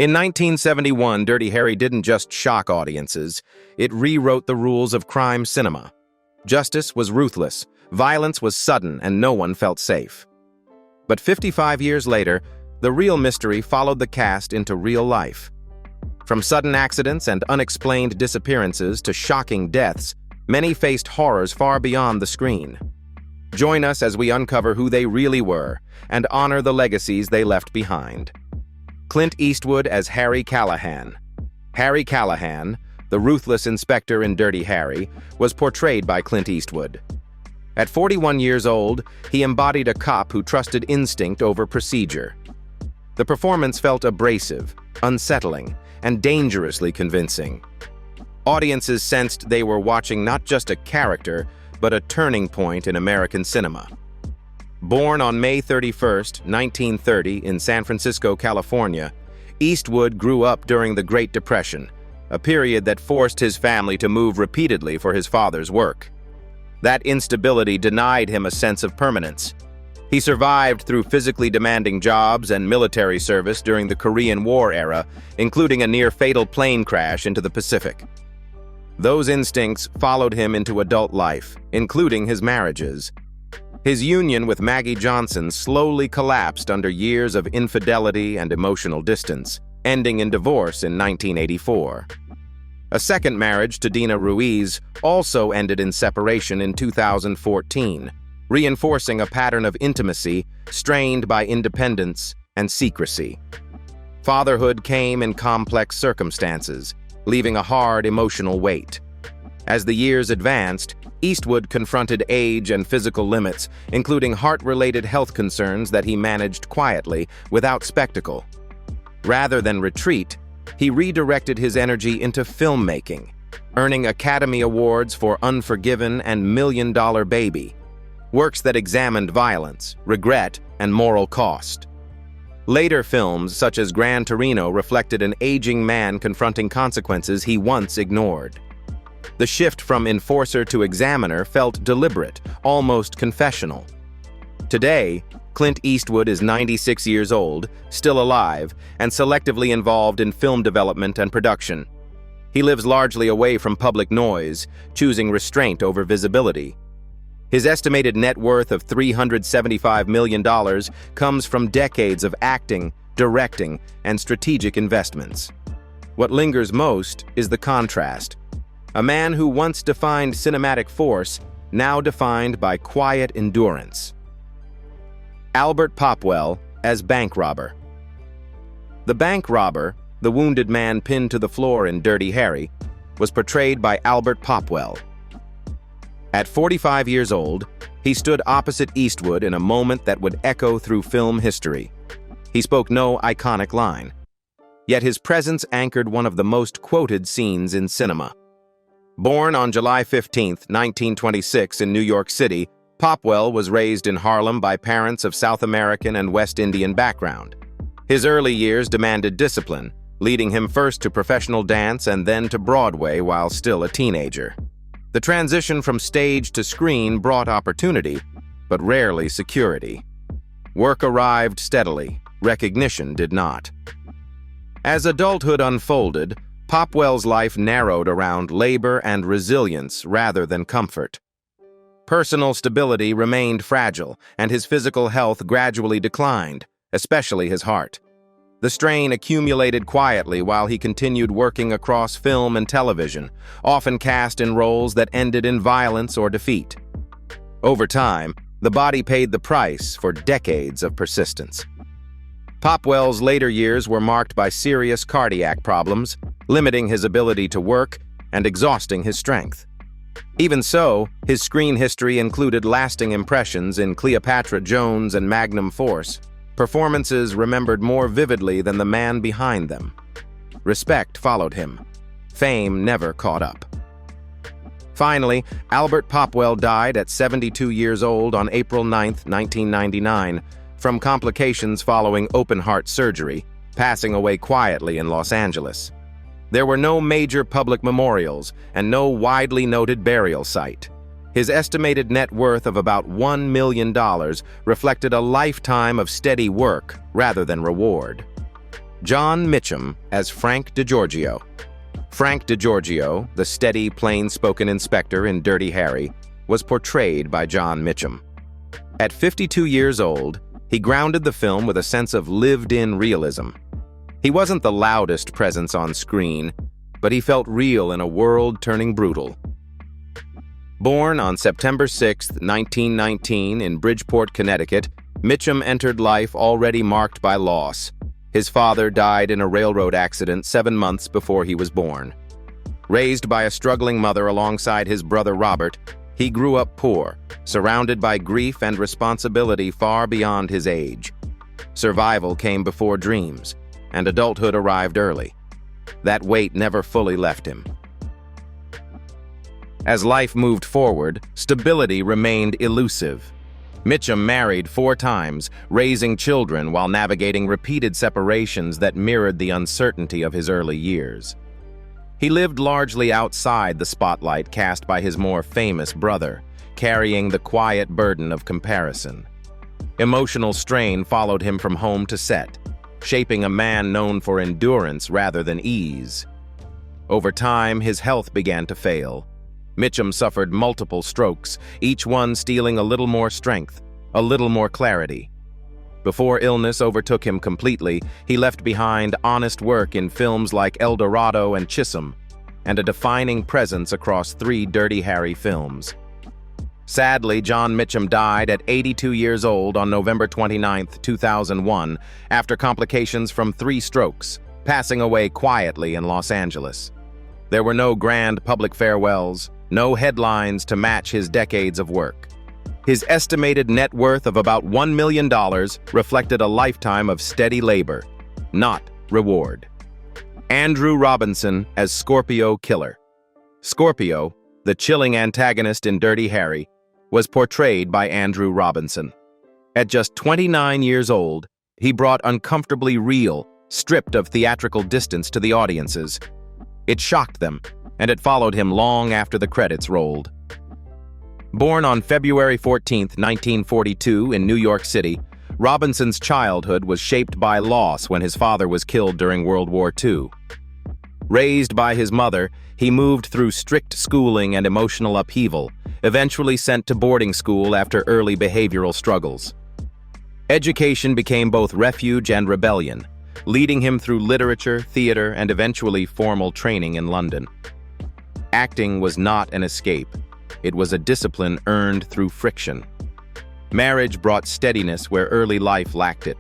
In 1971, Dirty Harry didn't just shock audiences, it rewrote the rules of crime cinema. Justice was ruthless, violence was sudden, and no one felt safe. But 55 years later, the real mystery followed the cast into real life. From sudden accidents and unexplained disappearances to shocking deaths, many faced horrors far beyond the screen. Join us as we uncover who they really were and honor the legacies they left behind. Clint Eastwood as Harry Callahan. Harry Callahan, the ruthless inspector in Dirty Harry, was portrayed by Clint Eastwood. At 41 years old, he embodied a cop who trusted instinct over procedure. The performance felt abrasive, unsettling, and dangerously convincing. Audiences sensed they were watching not just a character, but a turning point in American cinema. Born on May 31, 1930, in San Francisco, California, Eastwood grew up during the Great Depression, a period that forced his family to move repeatedly for his father's work. That instability denied him a sense of permanence. He survived through physically demanding jobs and military service during the Korean War era, including a near-fatal plane crash into the Pacific. Those instincts followed him into adult life, including his marriages. His union with Maggie Johnson slowly collapsed under years of infidelity and emotional distance, ending in divorce in 1984. A second marriage to Dina Ruiz also ended in separation in 2014, reinforcing a pattern of intimacy strained by independence and secrecy. Fatherhood came in complex circumstances, leaving a hard emotional weight. As the years advanced, Eastwood confronted age and physical limits, including heart-related health concerns that he managed quietly, without spectacle. Rather than retreat, he redirected his energy into filmmaking, earning Academy Awards for Unforgiven and Million Dollar Baby, works that examined violence, regret, and moral cost. Later films, such as Gran Torino, reflected an aging man confronting consequences he once ignored. The shift from enforcer to examiner felt deliberate, almost confessional. Today, Clint Eastwood is 96 years old, still alive, and selectively involved in film development and production. He lives largely away from public noise, choosing restraint over visibility. His estimated net worth of $375 million comes from decades of acting, directing, and strategic investments. What lingers most is the contrast. A man who once defined cinematic force, now defined by quiet endurance. Albert Popwell as bank robber. The bank robber, the wounded man pinned to the floor in Dirty Harry, was portrayed by Albert Popwell. At 45 years old, he stood opposite Eastwood in a moment that would echo through film history. He spoke no iconic line, yet his presence anchored one of the most quoted scenes in cinema. Born on July 15, 1926 in New York City, Popwell was raised in Harlem by parents of South American and West Indian background. His early years demanded discipline, leading him first to professional dance and then to Broadway while still a teenager. The transition from stage to screen brought opportunity, but rarely security. Work arrived steadily, recognition did not. As adulthood unfolded, Popwell's life narrowed around labor and resilience rather than comfort. Personal stability remained fragile, and his physical health gradually declined, especially his heart. The strain accumulated quietly while he continued working across film and television, often cast in roles that ended in violence or defeat. Over time, the body paid the price for decades of persistence. Popwell's later years were marked by serious cardiac problems, limiting his ability to work and exhausting his strength. Even so, his screen history included lasting impressions in Cleopatra Jones and Magnum Force, performances remembered more vividly than the man behind them. Respect followed him. Fame never caught up. Finally, Albert Popwell died at 72 years old on April 9, 1999, from complications following open-heart surgery, passing away quietly in Los Angeles. There were no major public memorials and no widely noted burial site. His estimated net worth of about $1 million reflected a lifetime of steady work rather than reward. John Mitchum as Frank DeGiorgio. Frank DeGiorgio, the steady, plain-spoken inspector in Dirty Harry, was portrayed by John Mitchum. At 52 years old, he grounded the film with a sense of lived-in realism. He wasn't the loudest presence on screen, but he felt real in a world turning brutal. Born on September 6, 1919 in Bridgeport, Connecticut, Mitchum entered life already marked by loss. His father died in a railroad accident 7 months before he was born. Raised by a struggling mother alongside his brother Robert, he grew up poor, surrounded by grief and responsibility far beyond his age. Survival came before dreams, and adulthood arrived early. That weight never fully left him. As life moved forward, stability remained elusive. Mitchum married 4 times, raising children while navigating repeated separations that mirrored the uncertainty of his early years. He lived largely outside the spotlight cast by his more famous brother, carrying the quiet burden of comparison. Emotional strain followed him from home to set, shaping a man known for endurance rather than ease. Over time, his health began to fail. Mitchum suffered multiple strokes, each one stealing a little more strength, a little more clarity. Before illness overtook him completely, he left behind honest work in films like El Dorado and Chisholm, and a defining presence across 3 Dirty Harry films. Sadly, John Mitchum died at 82 years old on November 29, 2001, after complications from 3 strokes, passing away quietly in Los Angeles. There were no grand public farewells, no headlines to match his decades of work. His estimated net worth of about $1 million reflected a lifetime of steady labor, not reward. Andrew Robinson as Scorpio Killer. Scorpio, the chilling antagonist in Dirty Harry, was portrayed by Andrew Robinson. At just 29 years old, he brought uncomfortably real, stripped of theatrical distance to the audiences. It shocked them, and it followed him long after the credits rolled. Born on February 14, 1942 in New York City, Robinson's childhood was shaped by loss when his father was killed during World War II. Raised by his mother, he moved through strict schooling and emotional upheaval, eventually sent to boarding school after early behavioral struggles. Education became both refuge and rebellion, leading him through literature, theater, and eventually formal training in London. Acting was not an escape. It was a discipline earned through friction. Marriage brought steadiness where early life lacked it.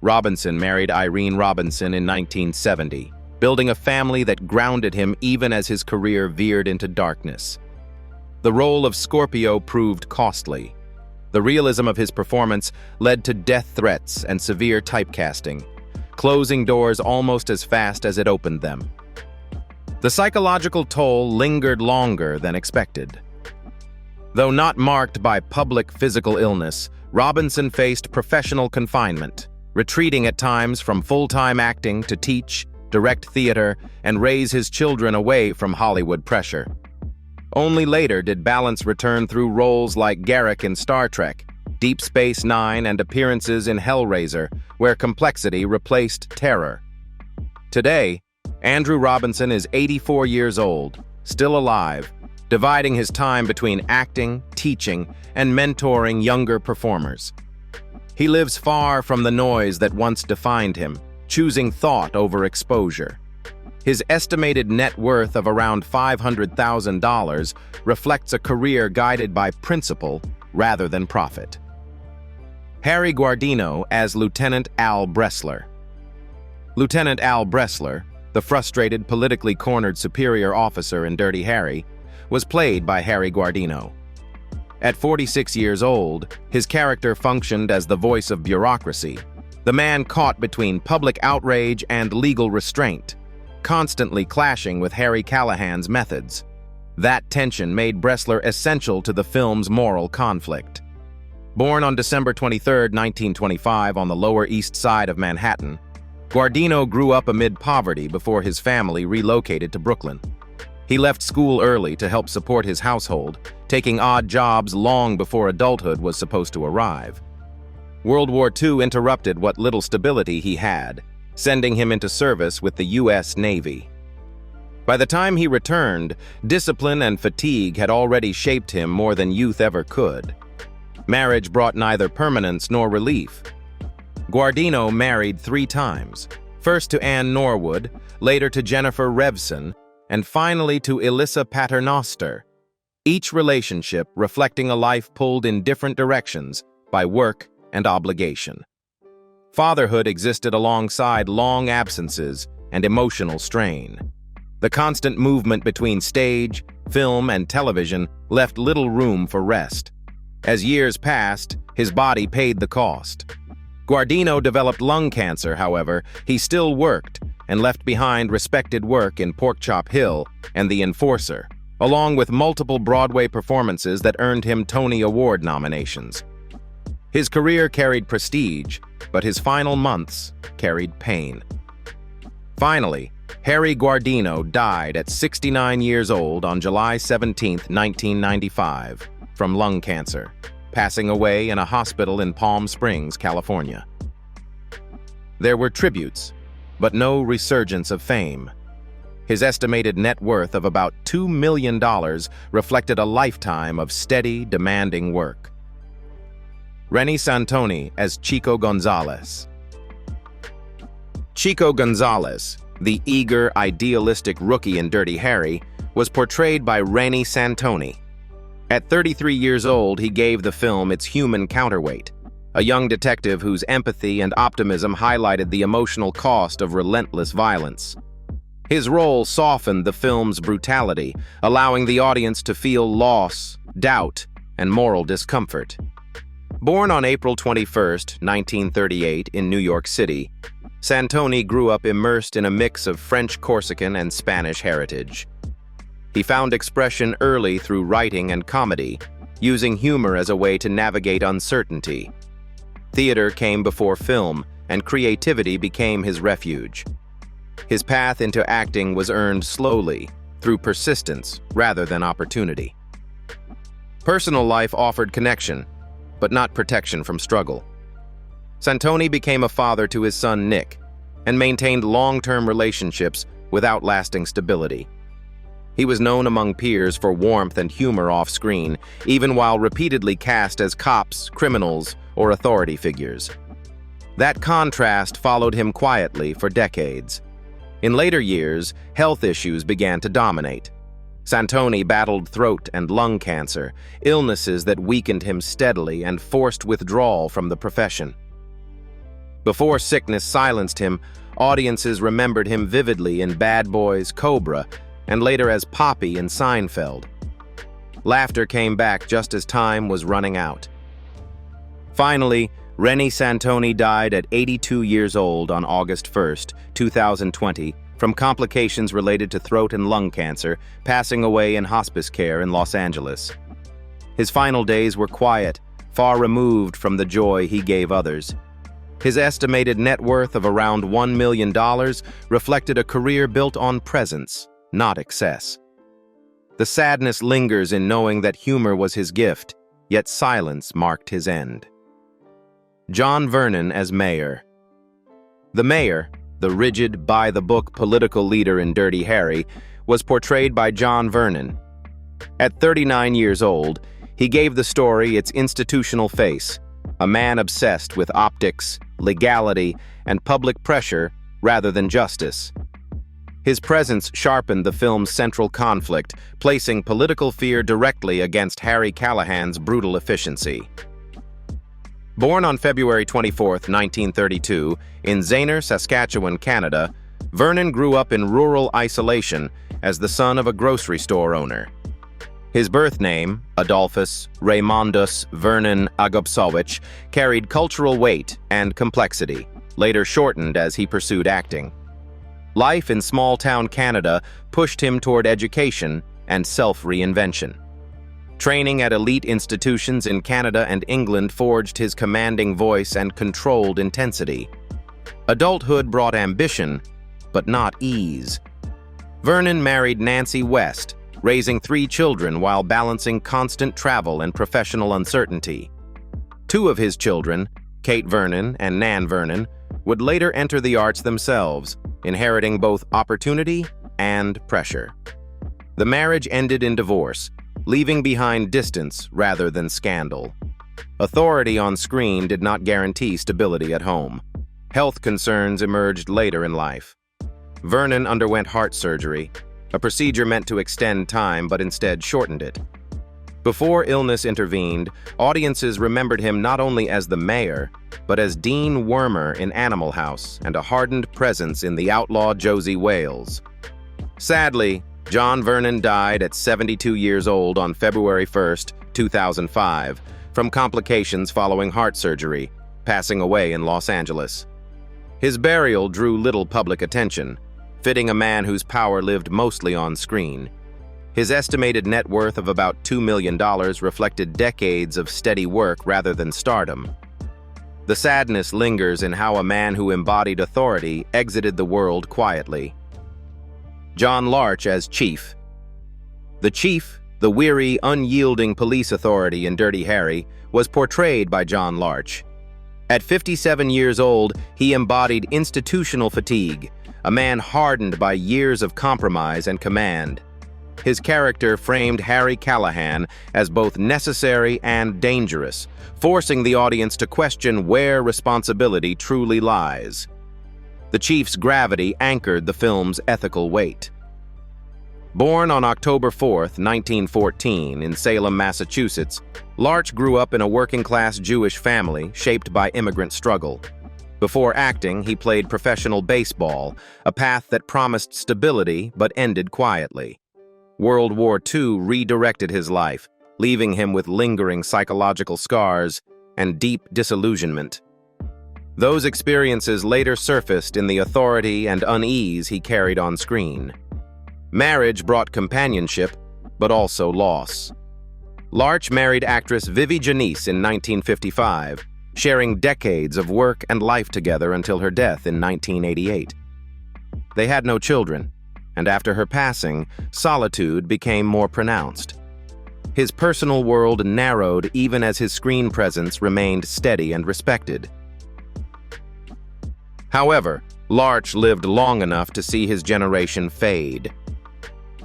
Robinson married Irene Robinson in 1970, building a family that grounded him even as his career veered into darkness. The role of Scorpio proved costly. The realism of his performance led to death threats and severe typecasting, closing doors almost as fast as it opened them. The psychological toll lingered longer than expected. Though not marked by public physical illness, Robinson faced professional confinement, retreating at times from full-time acting to teach, direct theater, and raise his children away from Hollywood pressure. Only later did balance return through roles like Garak in Star Trek, Deep Space Nine, and appearances in Hellraiser, where complexity replaced terror. Today, Andrew Robinson is 84 years old, still alive, dividing his time between acting, teaching, and mentoring younger performers. He lives far from the noise that once defined him, choosing thought over exposure. His estimated net worth of around $500,000 reflects a career guided by principle rather than profit. Harry Guardino as Lieutenant Al Bressler. Lieutenant Al Bressler, the frustrated, politically cornered superior officer in Dirty Harry, was played by Harry Guardino. At 46 years old, his character functioned as the voice of bureaucracy, the man caught between public outrage and legal restraint, constantly clashing with Harry Callahan's methods. That tension made Bressler essential to the film's moral conflict. Born on December 23, 1925 on the Lower East Side of Manhattan, Guardino grew up amid poverty before his family relocated to Brooklyn. He left school early to help support his household, taking odd jobs long before adulthood was supposed to arrive. World War II interrupted what little stability he had, sending him into service with the U.S. Navy. By the time he returned, discipline and fatigue had already shaped him more than youth ever could. Marriage brought neither permanence nor relief. Guardino married 3 times, first to Anne Norwood, later to Jennifer Revson, and finally to Elissa Paternoster, each relationship reflecting a life pulled in different directions by work and obligation. Fatherhood existed alongside long absences and emotional strain. The constant movement between stage, film, and television left little room for rest. As years passed, his body paid the cost. Guardino developed lung cancer, however. He still worked and left behind respected work in Porkchop Hill and The Enforcer, along with multiple Broadway performances that earned him Tony Award nominations. His career carried prestige, but his final months carried pain. Finally, Harry Guardino died at 69 years old on July 17, 1995, from lung cancer, passing away in a hospital in Palm Springs, California. There were tributes, but no resurgence of fame. His estimated net worth of about $2 million reflected a lifetime of steady, demanding work. Reni Santoni as Chico Gonzalez. Chico Gonzalez, the eager, idealistic rookie in Dirty Harry, was portrayed by Reni Santoni. At 33 years old, he gave the film its human counterweight, a young detective whose empathy and optimism highlighted the emotional cost of relentless violence. His role softened the film's brutality, allowing the audience to feel loss, doubt, and moral discomfort. Born on April 21, 1938, in New York City, Santoni grew up immersed in a mix of French, Corsican, and Spanish heritage. He found expression early through writing and comedy, using humor as a way to navigate uncertainty. Theater came before film, and creativity became his refuge. His path into acting was earned slowly, through persistence rather than opportunity. Personal life offered connection, but not protection from struggle. Santoni became a father to his son Nick, and maintained long-term relationships without lasting stability. He was known among peers for warmth and humor off-screen, even while repeatedly cast as cops, criminals, or authority figures. That contrast followed him quietly for decades. In later years, health issues began to dominate. Santoni battled throat and lung cancer, illnesses that weakened him steadily and forced withdrawal from the profession. Before sickness silenced him, audiences remembered him vividly in Bad Boys, Cobra, and later as Poppy in Seinfeld. Laughter came back just as time was running out. Finally, Reni Santoni died at 82 years old on August 1, 2020, from complications related to throat and lung cancer, passing away in hospice care in Los Angeles. His final days were quiet, far removed from the joy he gave others. His estimated net worth of around $1 million reflected a career built on presence, not excess. The sadness lingers in knowing that humor was his gift, yet silence marked his end. John Vernon as mayor. The mayor, the rigid, by-the-book political leader in Dirty Harry, was portrayed by John Vernon. At 39 years old, he gave the story its institutional face, a man obsessed with optics, legality, and public pressure rather than justice. His presence sharpened the film's central conflict, placing political fear directly against Harry Callahan's brutal efficiency. Born on February 24, 1932, in Zaner, Saskatchewan, Canada, Vernon grew up in rural isolation as the son of a grocery store owner. His birth name, Adolphus Raymondus Vernon Agopsowicz, carried cultural weight and complexity, later shortened as he pursued acting. Life in small-town Canada pushed him toward education and self-reinvention. Training at elite institutions in Canada and England forged his commanding voice and controlled intensity. Adulthood brought ambition, but not ease. Vernon married Nancy West, raising 3 children while balancing constant travel and professional uncertainty. 2 of his children, Kate Vernon and Nan Vernon, would later enter the arts themselves, inheriting both opportunity and pressure. The marriage ended in divorce, leaving behind distance rather than scandal. Authority on screen did not guarantee stability at home. Health concerns emerged later in life. Vernon underwent heart surgery, a procedure meant to extend time but instead shortened it. Before illness intervened, audiences remembered him not only as the mayor, but as Dean Wormer in Animal House and a hardened presence in the outlaw Josie Wales. Sadly, John Vernon died at 72 years old on February 1, 2005, from complications following heart surgery, passing away in Los Angeles. His burial drew little public attention, fitting a man whose power lived mostly on screen. His estimated net worth of about $2 million reflected decades of steady work rather than stardom. The sadness lingers in how a man who embodied authority exited the world quietly. John Larch as Chief. The Chief, the weary, unyielding police authority in Dirty Harry, was portrayed by John Larch. At 57 years old, he embodied institutional fatigue, a man hardened by years of compromise and command. His character framed Harry Callahan as both necessary and dangerous, forcing the audience to question where responsibility truly lies. The Chief's gravity anchored the film's ethical weight. Born on October 4, 1914, in Salem, Massachusetts, Larch grew up in a working-class Jewish family shaped by immigrant struggle. Before acting, he played professional baseball, a path that promised stability but ended quietly. World War II redirected his life, leaving him with lingering psychological scars and deep disillusionment. Those experiences later surfaced in the authority and unease he carried on screen. Marriage brought companionship, but also loss. Larch married actress Vivi Janice in 1955, sharing decades of work and life together until her death in 1988. They had no children, and after her passing, solitude became more pronounced. His personal world narrowed even as his screen presence remained steady and respected. However, Larch lived long enough to see his generation fade.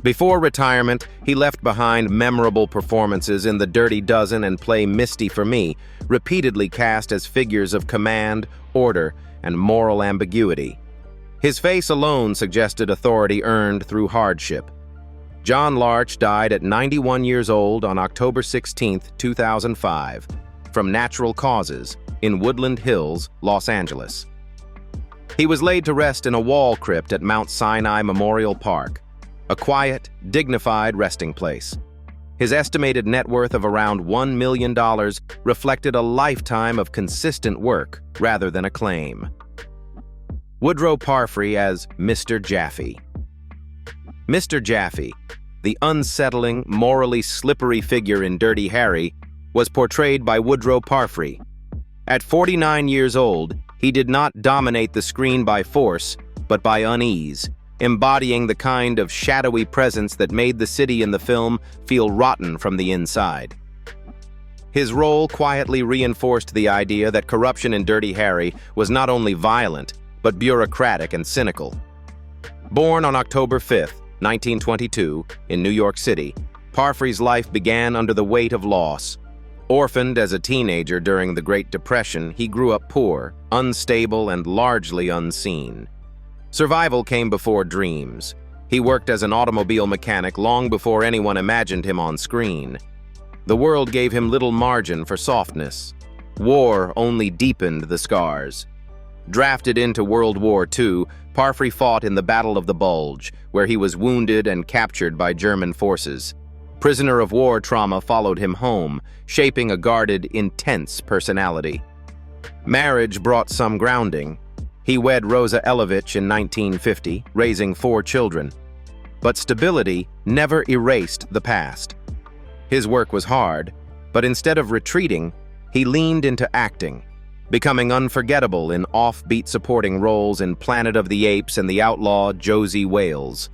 Before retirement, he left behind memorable performances in The Dirty Dozen and Play Misty for Me, repeatedly cast as figures of command, order, and moral ambiguity. His face alone suggested authority earned through hardship. John Larch died at 91 years old on October 16, 2005, from natural causes in Woodland Hills, Los Angeles. He was laid to rest in a wall crypt at Mount Sinai Memorial Park, a quiet, dignified resting place. His estimated net worth of around $1 million reflected a lifetime of consistent work rather than acclaim. Woodro Parfrey as Mr. Jaffe. Mr. Jaffe, the unsettling, morally slippery figure in Dirty Harry, was portrayed by Woodro Parfrey. At 49 years old, he did not dominate the screen by force, but by unease, embodying the kind of shadowy presence that made the city in the film feel rotten from the inside. His role quietly reinforced the idea that corruption in Dirty Harry was not only violent, but bureaucratic and cynical. Born on October 5, 1922, in New York City, Parfrey's life began under the weight of loss. Orphaned as a teenager during the Great Depression, he grew up poor, unstable, and largely unseen. Survival came before dreams. He worked as an automobile mechanic long before anyone imagined him on screen. The world gave him little margin for softness. War only deepened the scars. Drafted into World War II, Parfrey fought in the Battle of the Bulge, where he was wounded and captured by German forces. Prisoner of war trauma followed him home, shaping a guarded, intense personality. Marriage brought some grounding. He wed Rosa Elovich in 1950, raising 4 children. But stability never erased the past. His work was hard, but instead of retreating, he leaned into acting, becoming unforgettable in offbeat supporting roles in Planet of the Apes and the outlaw Josie Wales.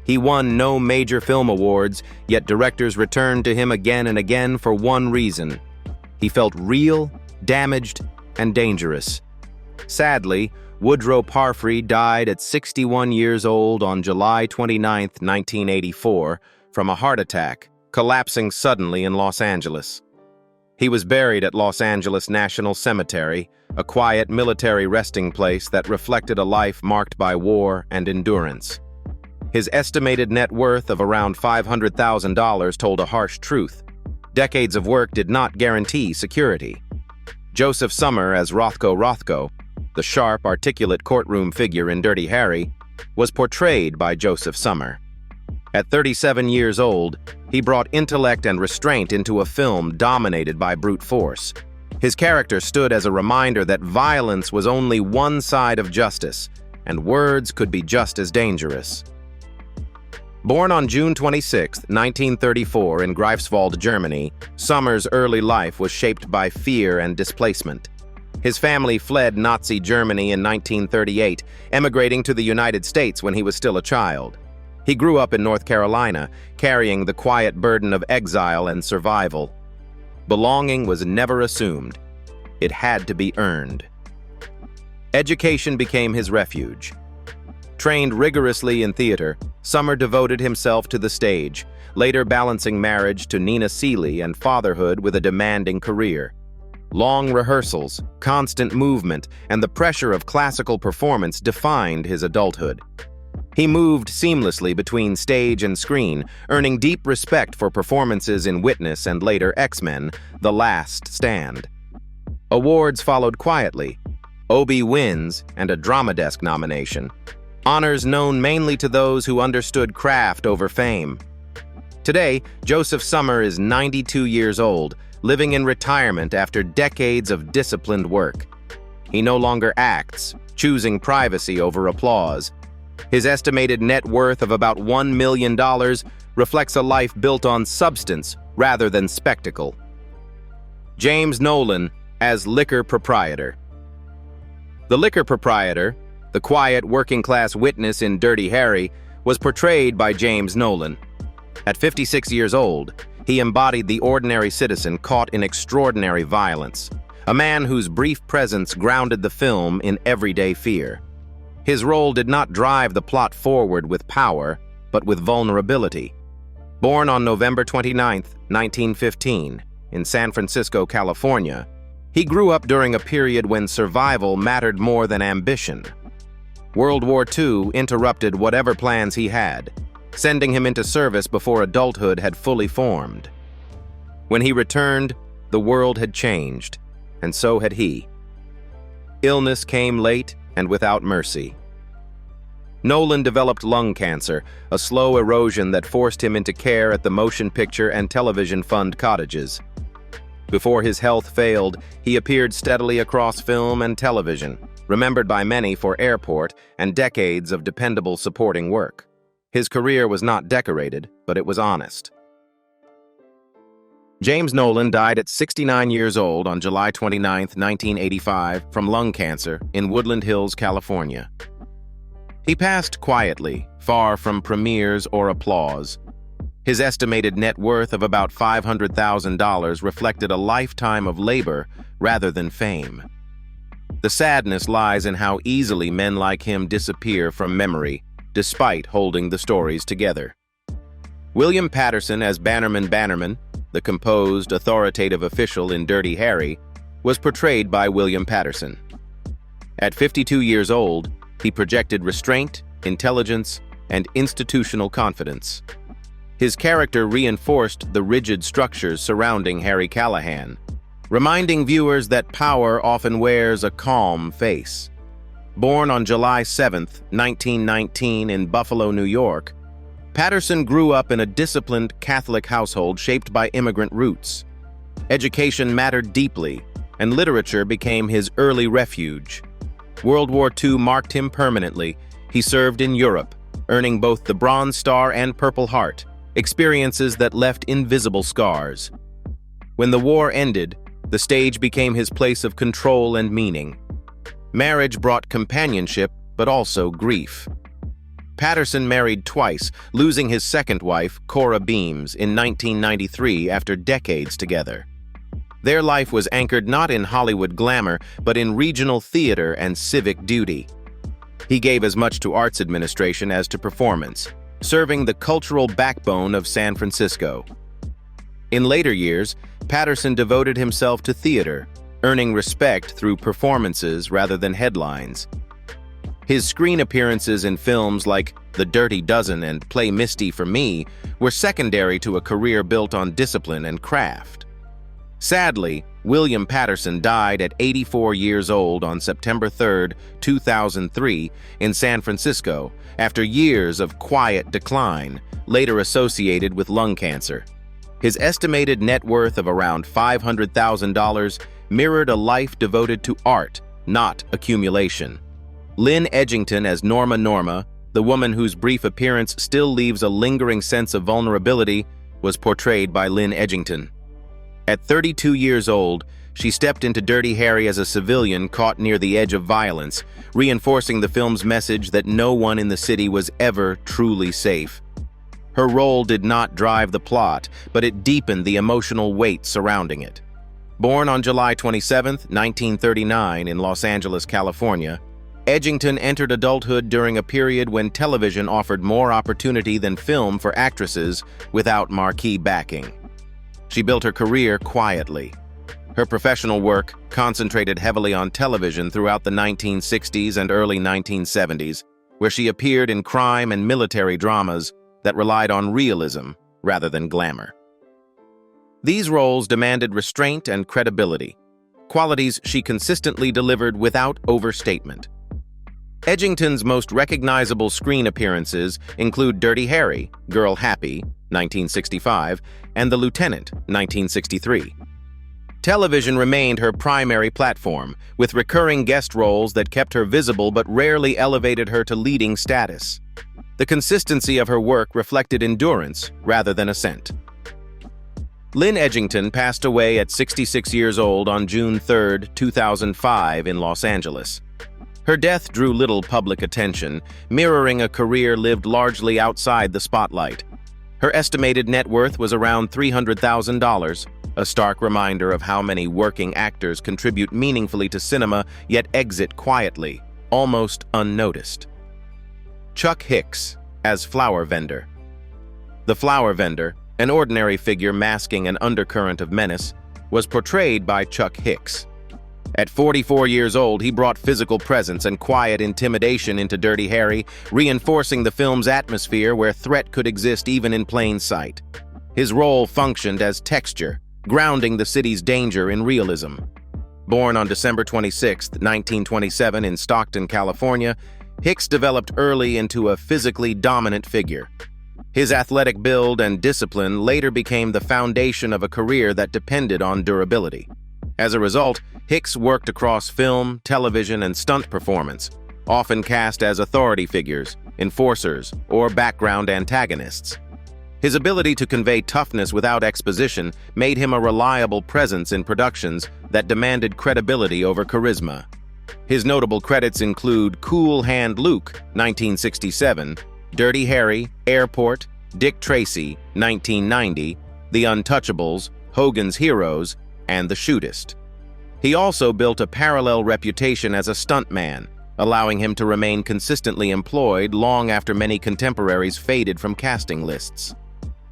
He won no major film awards, yet directors returned to him again and again for one reason. He felt real, damaged, and dangerous. Sadly, Woodro Parfrey died at 61 years old on July 29, 1984, from a heart attack, collapsing suddenly in Los Angeles. He was buried at Los Angeles National Cemetery, a quiet military resting place that reflected a life marked by war and endurance. His estimated net worth of around $500,000 told a harsh truth. Decades of work did not guarantee security. Joseph Sommer as Rothko, the sharp, articulate courtroom figure in Dirty Harry, was portrayed by Joseph Sommer. At 37 years old, he brought intellect and restraint into a film dominated by brute force. His character stood as a reminder that violence was only one side of justice, and words could be just as dangerous. Born on June 26, 1934 in Greifswald, Germany, Sommer's early life was shaped by fear and displacement. His family fled Nazi Germany in 1938, emigrating to the United States when he was still a child. He grew up in North Carolina, carrying the quiet burden of exile and survival. Belonging was never assumed. It had to be earned. Education became his refuge. Trained rigorously in theater, Sommer devoted himself to the stage, later balancing marriage to Nina Seeley and fatherhood with a demanding career. Long rehearsals, constant movement, and the pressure of classical performance defined his adulthood. He moved seamlessly between stage and screen, earning deep respect for performances in Witness and later X-Men: The Last Stand. Awards followed quietly: Obie wins and a Drama Desk nomination. Honors known mainly to those who understood craft over fame. Today, Joseph Sommer is 92 years old, living in retirement after decades of disciplined work. He no longer acts, choosing privacy over applause. His estimated net worth of about $1 million reflects a life built on substance rather than spectacle. James Nolan as liquor proprietor. The liquor proprietor, the quiet working-class witness in Dirty Harry, was portrayed by James Nolan. At 56 years old, he embodied the ordinary citizen caught in extraordinary violence, a man whose brief presence grounded the film in everyday fear. His role did not drive the plot forward with power, but with vulnerability. Born on November 29, 1915, in San Francisco, California, he grew up during a period when survival mattered more than ambition. World War II interrupted whatever plans he had, sending him into service before adulthood had fully formed. When he returned, the world had changed, and so had he. Illness came late and without mercy. Nolan developed lung cancer, a slow erosion that forced him into care at the Motion Picture and Television Fund cottages. Before his health failed, he appeared steadily across film and television, remembered by many for Airport and decades of dependable supporting work. His career was not decorated, but it was honest. James Nolan died at 69 years old on July 29, 1985, from lung cancer in Woodland Hills, California. He passed quietly, far from premieres or applause. His estimated net worth of about $500,000 reflected a lifetime of labor rather than fame. The sadness lies in how easily men like him disappear from memory, despite holding the stories together. William Patterson as Bannerman, the composed, authoritative official in Dirty Harry, was portrayed by William Patterson. At 52 years old, he projected restraint, intelligence, and institutional confidence. His character reinforced the rigid structures surrounding Harry Callahan, reminding viewers that power often wears a calm face. Born on July 7, 1919 in Buffalo, New York, Patterson grew up in a disciplined Catholic household shaped by immigrant roots. Education mattered deeply, and literature became his early refuge. World War II marked him permanently. He served in Europe, earning both the Bronze Star and Purple Heart, experiences that left invisible scars. When the war ended, the stage became his place of control and meaning. Marriage brought companionship, but also grief. Patterson married twice, losing his second wife, Cora Beams, in 1993 after decades together. Their life was anchored not in Hollywood glamour, but in regional theater and civic duty. He gave as much to arts administration as to performance, serving the cultural backbone of San Francisco. In later years, Patterson devoted himself to theater, earning respect through performances rather than headlines. His screen appearances in films like The Dirty Dozen and Play Misty for Me were secondary to a career built on discipline and craft. Sadly, William Patterson died at 84 years old on September 3, 2003, in San Francisco after years of quiet decline, later associated with lung cancer. His estimated net worth of around $500,000 mirrored a life devoted to art, not accumulation. Lynn Edgington as Norma, the woman whose brief appearance still leaves a lingering sense of vulnerability, was portrayed by Lynn Edgington. At 32 years old, she stepped into Dirty Harry as a civilian caught near the edge of violence, reinforcing the film's message that no one in the city was ever truly safe. Her role did not drive the plot, but it deepened the emotional weight surrounding it. Born on July 27, 1939 in Los Angeles, California, Edgington entered adulthood during a period when television offered more opportunity than film for actresses without marquee backing. She built her career quietly. Her professional work concentrated heavily on television throughout the 1960s and early 1970s, where she appeared in crime and military dramas that relied on realism rather than glamour. These roles demanded restraint and credibility, qualities she consistently delivered without overstatement. Edgington's most recognizable screen appearances include Dirty Harry, Girl Happy, 1965, and The Lieutenant, 1963. Television remained her primary platform, with recurring guest roles that kept her visible but rarely elevated her to leading status. The consistency of her work reflected endurance rather than ascent. Lynn Edgington passed away at 66 years old on June 3, 2005 in Los Angeles. Her death drew little public attention, mirroring a career lived largely outside the spotlight. Her estimated net worth was around $300,000, a stark reminder of how many working actors contribute meaningfully to cinema yet exit quietly, almost unnoticed. Chuck Hicks as Flower Vendor. The Flower Vendor, an ordinary figure masking an undercurrent of menace, was portrayed by Chuck Hicks. At 44 years old, he brought physical presence and quiet intimidation into Dirty Harry, reinforcing the film's atmosphere where threat could exist even in plain sight. His role functioned as texture, grounding the city's danger in realism. Born on December 26, 1927 in Stockton, California, Hicks developed early into a physically dominant figure. His athletic build and discipline later became the foundation of a career that depended on durability. As a result, Hicks worked across film, television, and stunt performance, often cast as authority figures, enforcers, or background antagonists. His ability to convey toughness without exposition made him a reliable presence in productions that demanded credibility over charisma. His notable credits include Cool Hand Luke, 1967, Dirty Harry, Airport, Dick Tracy, 1990, The Untouchables, Hogan's Heroes, and The Shootist. He also built a parallel reputation as a stuntman, allowing him to remain consistently employed long after many contemporaries faded from casting lists.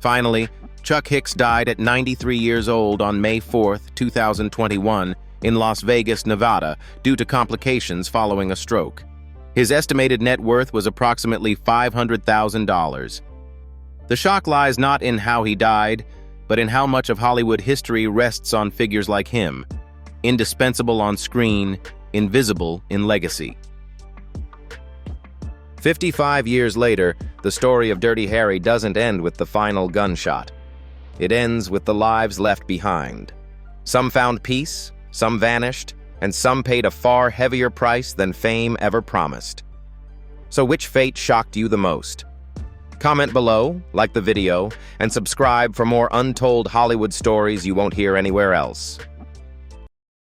Finally, Chuck Hicks died at 93 years old on May 4, 2021, in Las Vegas, Nevada, due to complications following a stroke. His estimated net worth was approximately $500,000. The shock lies not in how he died, but in how much of Hollywood history rests on figures like him, indispensable on screen, invisible in legacy. 55 years later, the story of Dirty Harry doesn't end with the final gunshot. It ends with the lives left behind. Some found peace, some vanished, and some paid a far heavier price than fame ever promised. So which fate shocked you the most? Comment below, like the video, and subscribe for more untold Hollywood stories you won't hear anywhere else.